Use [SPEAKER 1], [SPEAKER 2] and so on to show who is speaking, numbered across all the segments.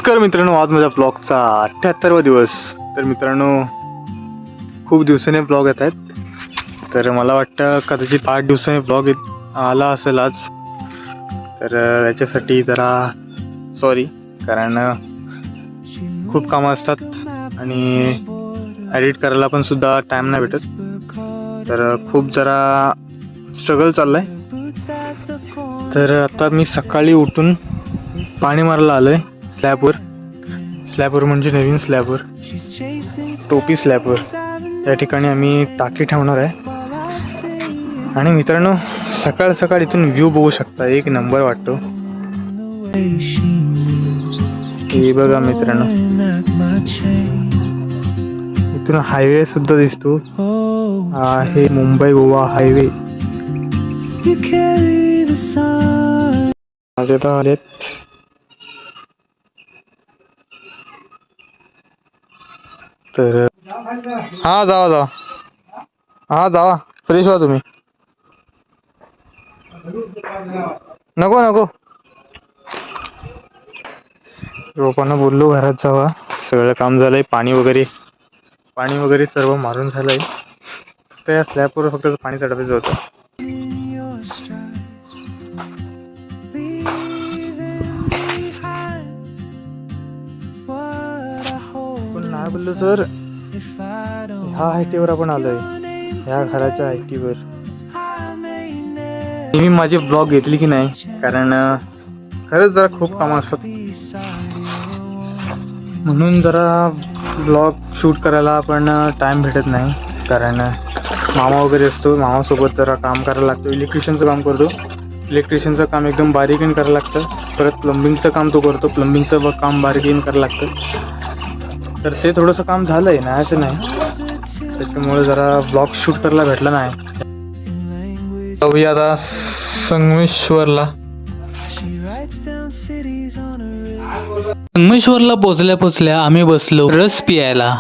[SPEAKER 1] नमस्कार मित्रांनो, आज माझ्या ब्लॉगचा 78वा दिवस. तर मित्रांनो, खूप दिवसाने ब्लॉग येत आहेत. तर मला वाटतं कदाचित 8 दिवसाने ब्लॉग आला असेल आज. तर याच्यासाठी जरा सॉरी, कारण खूप कामं असतात आणि एडिट करायला पण सुद्धा टाईम नाही भेटत. तर खूप जरा स्ट्रगल चाललं आहे. तर आता मी सकाळी उठून पाणी मारायला आलो आहे स्लॅबवर म्हणजे नवीन स्लॅबवर, टोपी स्लॅबवर. या ठिकाणी आम्ही टाकी ठेवणार आहे. आणि मित्रांनो, सकाळ सकाळ इथून व्ह्यू बघू शकता, एक नंबर वाटतो. हे बघा मित्रांनो, इथून हायवे सुद्धा दिसतो. हे मुंबई गोवा हायवे. आज आता आलेत. तर जावा फ्रेश व्हा तुम्ही. नको रोपांना बोललो घरात जावा. सगळं काम झालंय. पाणी वगैरे सर्व मारून झालंय. फक्त या स्लॅबवर फक्त पाणी चढवायचं होतं. पण नाही बोललो तर ह्या हायटीवर आपण आलोय, ह्या घराच्या हायटीवर. मी माझी ब्लॉग घेतली की नाही, कारण खरंच जरा खूप कामं असतात, म्हणून जरा ब्लॉग शूट करायला पण टाईम भेटत नाही. कारण मामा वगैरे असतो, मामासोबत जरा काम करायला लागतं. इलेक्ट्रिशियनचं काम करतो. इलेक्ट्रिशियनचं काम एकदम बारीकीने करायला लागतं. परत प्लंबिंगचं काम तो करतो, प्लंबिंगचं काम बारीकीने करायला लागतं. तर ते थोडंसं काम झालं आहे, नाही असं नाही. त्याच्यामुळे जरा ब्लॉग शूट करायला भेटला नाही. जाऊया आता
[SPEAKER 2] संगमेश्वरला पोचल्या आम्ही बसलो रस पियायला.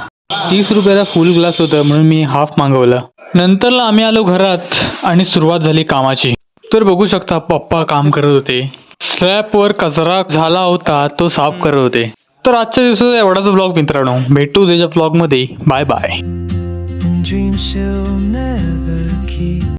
[SPEAKER 2] 30 रुपयाला फुल ग्लास होता, म्हणून मी हाफ मागवला. नंतरला आम्ही आलो घरात आणि सुरुवात झाली कामाची. तर बघू शकता, पप्पा काम करत होते. स्लॅबवर कचरा झाला होता, तो साफ करत होते. तर आजच्या दिवसाचा एवढाच ब्लॉग मित्रांनो. भेटू त्याच्या ब्लॉग मध्ये. Bye bye.